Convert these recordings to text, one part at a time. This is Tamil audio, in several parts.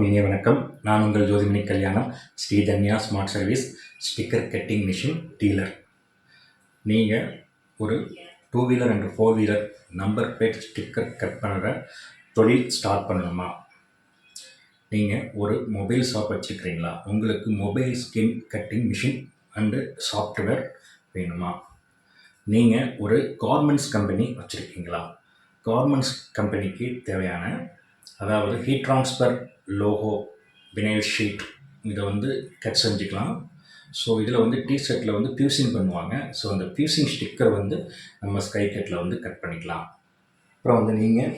எல்லோருக்கும் இனிய வணக்கம். நான் உங்கள் Jothimani Kalyanam, Sridhanya smart service sticker cutting machine dealer. நீங்கள் ஒரு 2 wheeler and 4 wheeler number plate sticker cut பண்ணுற தொழில் ஸ்டார்ட் பண்ணணுமா? நீங்கள் ஒரு மொபைல் ஷாப் வச்சுருக்கிறீங்களா? உங்களுக்கு mobile skin cutting machine and software வேணுமா? நீங்கள் ஒரு கார்மெண்ட்ஸ் கம்பெனி வச்சுருக்கீங்களா? கார்மெண்ட்ஸ் கம்பெனிக்கு தேவையான அதாவது heat transfer logo vinyl sheet இதை கட் செஞ்சுக்கலாம். ஸோ இதில் டிஷர்ட்டில் ஃபியூசிங் பண்ணுவாங்க. ஸோ அந்த ஃபியூசிங் ஸ்டிக்கர் நம்ம ஸ்கை கட்டில் கட் பண்ணிக்கலாம். அப்புறம் நீங்கள்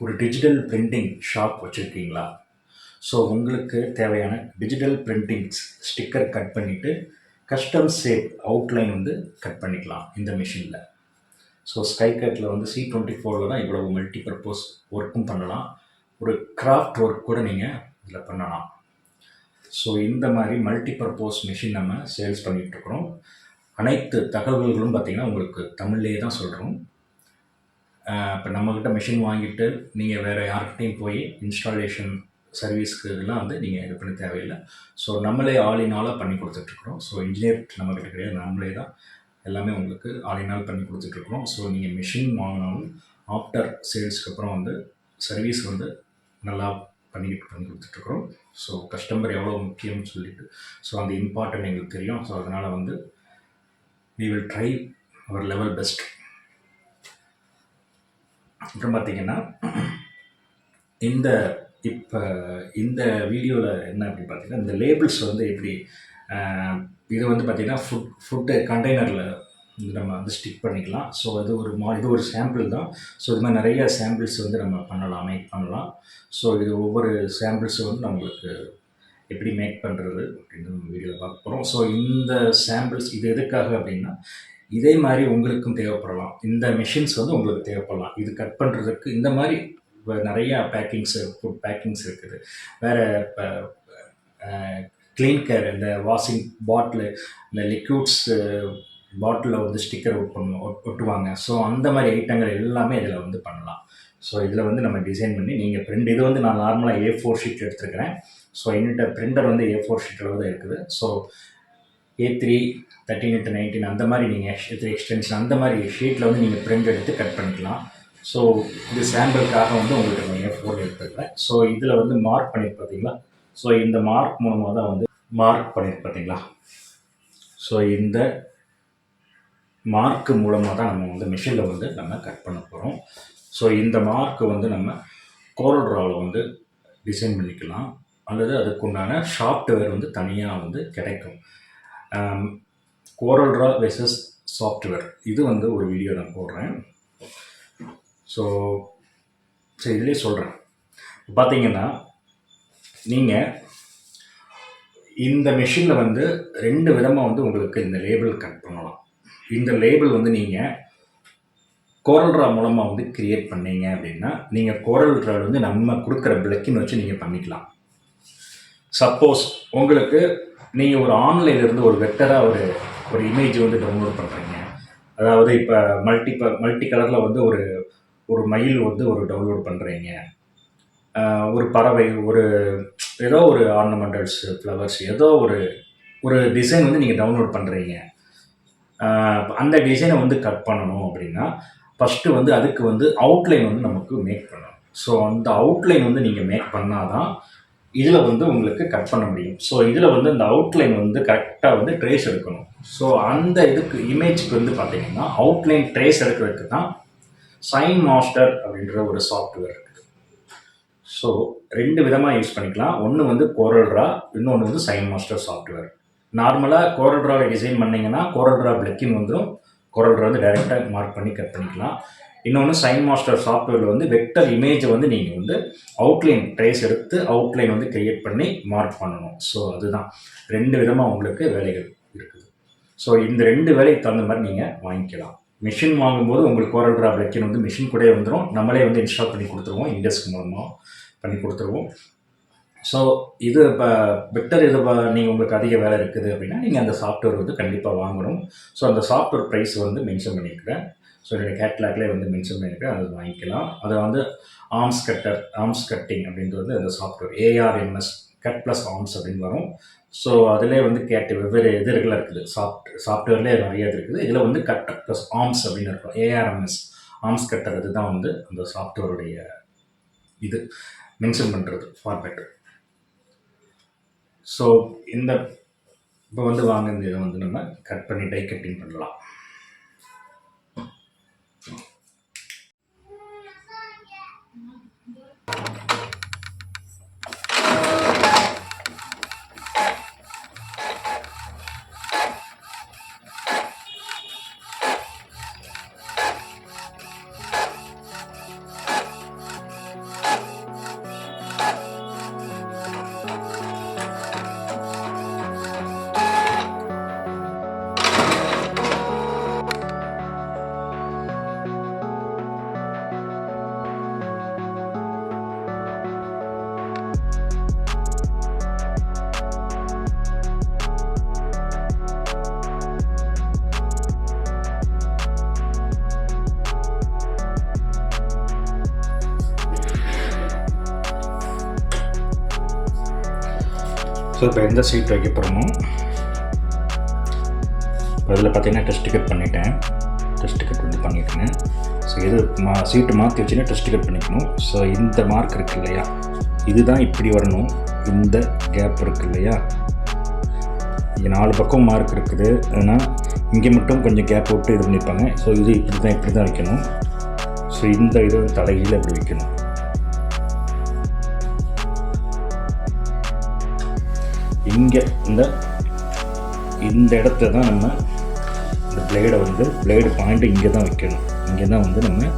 ஒரு டிஜிட்டல் பிரிண்டிங் ஷாப் வச்சுருக்கீங்களா? ஸோ உங்களுக்கு தேவையான டிஜிட்டல் பிரிண்டிங் ஸ்டிக்கர் கட் பண்ணிவிட்டு கஸ்டம் ஷேப் அவுட்லைன் கட் பண்ணிக்கலாம் இந்த மிஷினில். ஸோ ஸ்கை கட்டில் C24 தான் இவ்வளவு மல்டிபர்பஸ் ஒர்க்கும் பண்ணலாம். ஒரு கிராஃப்ட் ஒர்க் கூட நீங்கள் இதில் பண்ணலாம். ஸோ இந்த மாதிரி மல்டிபர்பஸ் மிஷின் நம்ம சேல்ஸ் பண்ணிகிட்ருக்குறோம். அனைத்து தகவல்களும் பார்த்திங்கன்னா உங்களுக்கு தமிழ்லேயே தான் சொல்கிறோம். இப்போ நம்மக்கிட்ட மிஷின் வாங்கிட்டு நீங்கள் வேறு யார்கிட்டையும் போய் இன்ஸ்டாலேஷன் சர்வீஸ்க்கு இதெல்லாம் நீங்கள் இது பண்ண தேவையில்லை. ஸோ நம்மளே ஆளினாலாக பண்ணி கொடுத்துட்ருக்குறோம். ஸோ இன்ஜினியர் நம்மக்கிட்ட கிடையாது, நம்மளே தான் எல்லாமே உங்களுக்கு ஆளினால் பண்ணி கொடுத்துட்ருக்குறோம். ஸோ நீங்கள் மிஷின் வாங்கினாலும் ஆஃப்டர் சேல்ஸ்க்கு அப்புறம் சர்வீஸ் நல்லா பண்ணி கொடுத்துட்ருக்குறோம். ஸோ கஸ்டமர் எவ்வளோ முக்கியம்னு சொல்லிட்டு ஸோ அந்த இம்பார்ட்டன்ட் எங்களுக்கு தெரியும். ஸோ அதனால் we will try our level best. அப்புறம் பார்த்திங்கன்னா இந்த வீடியோவில் என்ன அப்படின்னு பார்த்தீங்கன்னா இந்த லேபிள்ஸ் எப்படி இது பார்த்திங்கன்னா ஃபுட்டு கண்டெய்னரில் நம்ம ஸ்டிக் பண்ணிக்கலாம். ஸோ இது ஒரு சாம்பிள் தான். ஸோ இது மாதிரி நிறைய சாம்பிள்ஸ் நம்ம பண்ணலாம், மேக் பண்ணலாம். ஸோ இது ஒவ்வொரு சாம்பிள்ஸ் நம்மளுக்கு எப்படி மேக் பண்ணுறது அப்படின்னு வீடியோவில் பார்க்க போகிறோம். ஸோ இந்த சாம்பிள்ஸ் இது எதுக்காக அப்படின்னா இதே மாதிரி உங்களுக்கும் தேவைப்படலாம். இந்த மிஷின்ஸ் உங்களுக்கு தேவைப்படலாம். இது கட் பண்ணுறதுக்கு இந்த மாதிரி நிறையா ஃபுட் பேக்கிங்ஸ் இருக்குது. வேறு இப்போ க்ளீன் கேர், இந்த வாஷிங் பாட்டிலு, இந்த லிக்யூட்ஸ் பாட்டிலில் ஸ்டிக்கர் ஒட்டுவாங்க. ஸோ அந்த மாதிரி ஐட்டங்கள் எல்லாமே இதில் பண்ணலாம். ஸோ இதில் நம்ம டிசைன் பண்ணி நீங்கள் பிரிண்ட் இது நான் நார்மலாக A4 ஷீட் எடுத்துருக்கிறேன். ஸோ என்கிட்ட பிரிண்டர் A4 ஷீட்டில் தான் இருக்குது. ஸோ A3 13x19 அந்த மாதிரி நீங்கள் எக்ஸ்டென்ஷன் அந்த மாதிரி ஷீட்டில் நீங்கள் பிரிண்ட் எடுத்து கட் பண்ணிக்கலாம். ஸோ இது சாம்பிளுக்காக உங்களுக்கு நான் A4 எடுத்துக்கிறேன். ஸோ இதில் மார்க் பண்ணிட்டு பார்த்தீங்களா? ஸோ இந்த மார்க் மூலமாக தான் மார்க் பண்ணிட்டு பார்த்தீங்களா? ஸோ இந்த மார்க்கு மூலமாக தான் நம்ம மிஷினில் நம்ம கட் பண்ண போகிறோம். ஸோ இந்த மார்க்கு நம்ம கோரல் ட்ராவில் டிசைன் பண்ணிக்கலாம், அல்லது அதுக்குண்டான சாஃப்ட்வேர் தனியாக கிடைக்கும். கோரல் ட்ரா வெர்சஸ் சாஃப்ட்வேர் இது ஒரு வீடியோ நான் போடுறேன். ஸோ இதிலே சொல்கிறேன். பார்த்தீங்கன்னா நீங்கள் இந்த மிஷினில் 2 விதமாக உங்களுக்கு இந்த லேபிள் கட் பண்ணலாம். இந்த லேபிள் நீங்கள் கோரல் ட்ரா மூலமாக கிரியேட் பண்ணீங்க அப்படின்னா நீங்கள் கோரல் ட்ரா நம்ம கொடுக்குற பிளக்கின் வச்சு நீங்கள் பண்ணிக்கலாம். சப்போஸ் உங்களுக்கு நீங்கள் ஒரு ஆன்லைன்லேருந்து ஒரு வெக்டராக ஒரு இமேஜ் டவுன்லோட் பண்ணுறீங்க. அதாவது இப்போ மல்டி கலரில் ஒரு மயில் ஒரு டவுன்லோட் பண்ணுறீங்க. ஒரு பறவை, ஏதோ ஒரு ஆர்னமெண்டல்ஸ், ஃப்ளவர்ஸ், ஏதோ ஒரு டிசைன் நீங்கள் டவுன்லோட் பண்ணுறீங்க. அந்த டிசைனை கட் பண்ணணும் அப்படின்னா ஃபஸ்ட்டு அதுக்கு அவுட்லைன் நமக்கு மேக் பண்ணணும். ஸோ அந்த அவுட்லைன் நீங்கள் மேக் பண்ணால் தான் இதில் உங்களுக்கு கட் பண்ண முடியும். ஸோ இதில் இந்த அவுட்லைன் கரெக்டாக ட்ரேஸ் எடுக்கணும். ஸோ அந்த இதுக்கு இமேஜுக்கு பார்த்தீங்கன்னா அவுட்லைன் ட்ரேஸ் எடுக்கிறதுக்கு தான் சைன் மாஸ்டர் அப்படின்ற ஒரு சாஃப்ட்வேர் இருக்குது. ஸோ 2 விதமாக யூஸ் பண்ணிக்கலாம். ஒன்று கோரல் ட்ரா, இன்னொன்று சைன் மாஸ்டர் சாஃப்ட்வேர். நார்மலாக கோரல் ட்ராவை டிசைன் பண்ணிங்கன்னா கோரல் ட்ரா பிளக்கின் கோரல் ட்ரா டைரெக்டாக மார்க் பண்ணி கட் பண்ணிக்கலாம். இன்னொன்று சைன் மாஸ்டர் சாஃப்ட்வேரில் வெக்டர் இமேஜை நீங்கள் அவுட்லைன் ட்ரேஸ் எடுத்து அவுட்லைன் கிரியேட் பண்ணி மார்க் பண்ணணும். ஸோ அதுதான் 2 விதமாக உங்களுக்கு வேலைகள் இருக்குது. ஸோ இந்த 2 வேலைக்கு தகுந்த மாதிரி நீங்கள் வாங்கிக்கலாம். மிஷின் வாங்கும்போது உங்களுக்கு கோரல் ட்ரா பிளக்கின் மிஷின் கூட வந்துடும். நம்மளே இன்ஸ்டால் பண்ணி கொடுத்துருவோம், இண்டெஸ்க் மூலமாக பண்ணி கொடுத்துருவோம். ஸோ இது இப்போ வெக்டர் நீங்கள் உங்களுக்கு அதிக வேலை இருக்குது அப்படின்னா நீங்கள் அந்த சாஃப்ட்வேர் கண்டிப்பாக வாங்கணும். ஸோ அந்த சாஃப்ட்வேர் ப்ரைஸ் மென்ஷன் பண்ணியிருக்கிறேன். ஸோ என்னுடைய கேட்லாக்லேயே வந்து மென்ஷன் பண்ணியிருக்கேன், அது வாங்கிக்கலாம். அதை வந்து ஆர்ம்ஸ் கட்டிங் அப்படின்றது வந்து அந்த software ARMS cut plus arms அப்படின்னு வரும். ஸோ அதிலே வந்து வெவ்வேறு இதுகளாக இருக்குது. சாஃப்ட்வேர்லேயே நிறைய இது இருக்குது. இதில் வந்து கட் ப்ளஸ் ஆர்ம்ஸ் அப்படின்னு இருக்கும். ARMS ஆர்ம்ஸ் கட்டர் இதுதான் வந்து அந்த சாஃப்ட்வேருடைய இது மென்ஷன் பண்ணுறது ஃபார்மேட்டு. ஸோ இப்போ வந்து வாங்க இந்த இதை வந்து நம்ம கட் பண்ணி டை கட்டிங் பண்ணலாம். ஸோ இப்போ எந்த சீட் வைக்க போகிறோமோ அதில் பார்த்தீங்கன்னா டெஸ்ட் கட் பண்ணிட்டேன். டெஸ்ட் கட் வந்து பண்ணியிருக்கேன். ஸோ எது சீட்டு மாற்றி வச்சுன்னா டெஸ்ட் கட் பண்ணிக்கணும். ஸோ இந்த மார்க் இருக்குது இல்லையா, இதுதான் இப்படி வரணும். இந்த கேப் இருக்குது இல்லையா, இங்கே 4 பக்கம் மார்க் இருக்குது. ஆனால் இங்கே மட்டும் கொஞ்சம் கேப் விட்டு இது பண்ணியிருப்பாங்க. ஸோ இது இப்படி தான் வைக்கணும். ஸோ இந்த இது தலைகீழ இப்படி வைக்கணும். இங்கே இந்த இடத்த தான் நம்ம இந்த பிளேடு பாயிண்ட்டு இங்கே தான் வைக்கணும். இங்கே தான் வந்து நம்ம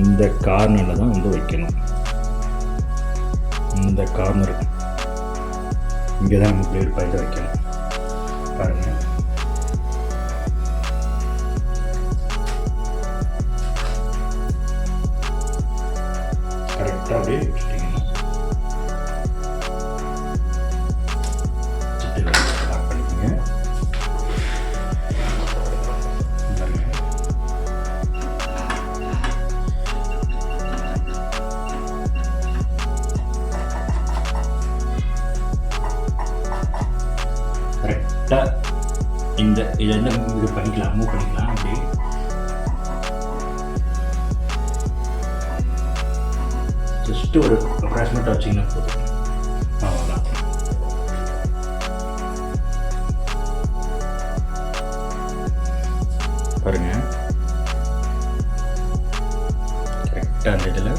இந்த கார்னரில் தான் வந்து வைக்கணும். இந்த கார்னர் இங்கே தான் நம்ம பிளேடு பாயிண்ட்டை வைக்கணும். பாருங்கள், கரெக்டாக அப்படியே வச்சுட்டிங்கன்னா இதை என்ன இது பண்ணிக்கலாம், மூவ் பண்ணிக்கலாம். அப்படி ஜஸ்ட்டு ஒரு அப்ராக்சிமேட்டாக வச்சிங்கன்னா போதும். அவ்வளோதான். பாருங்கள், கரெக்டாக அந்த இதில்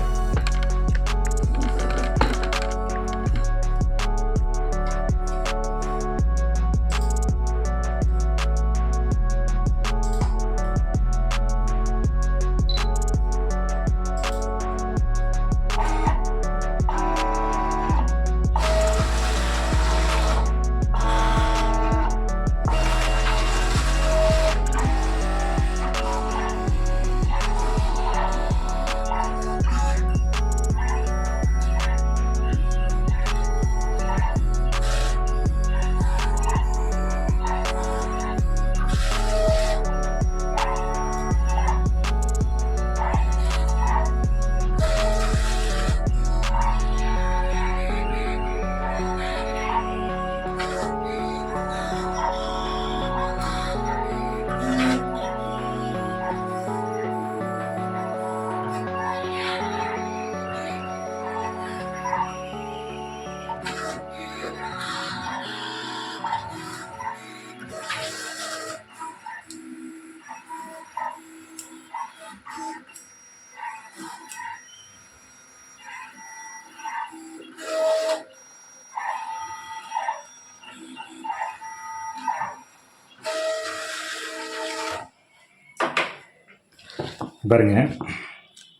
பாருங்கள்,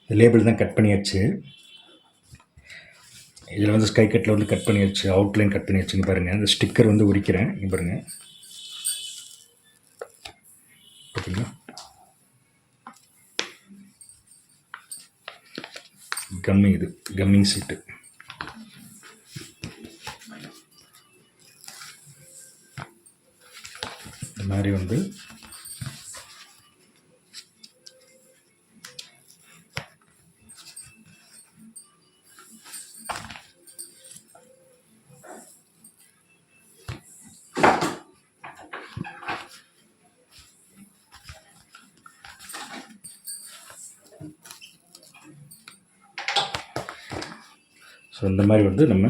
இந்த லேபிள் தான் கட் பண்ணியாச்சு. இதில் வந்து ஸ்கை கட்டில் வந்து கட் பண்ணியாச்சு, அவுட்லைன் கட் பண்ணியாச்சுன்னு பாருங்கள். இந்த ஸ்டிக்கர் வந்து உரிக்கிறேன். இங்கே பாருங்கள், பார்த்தீங்களா, இது கம்மிங் சீட்டு. இந்த மாதிரி வந்து ஸோ இந்த மாதிரி வந்து நம்ம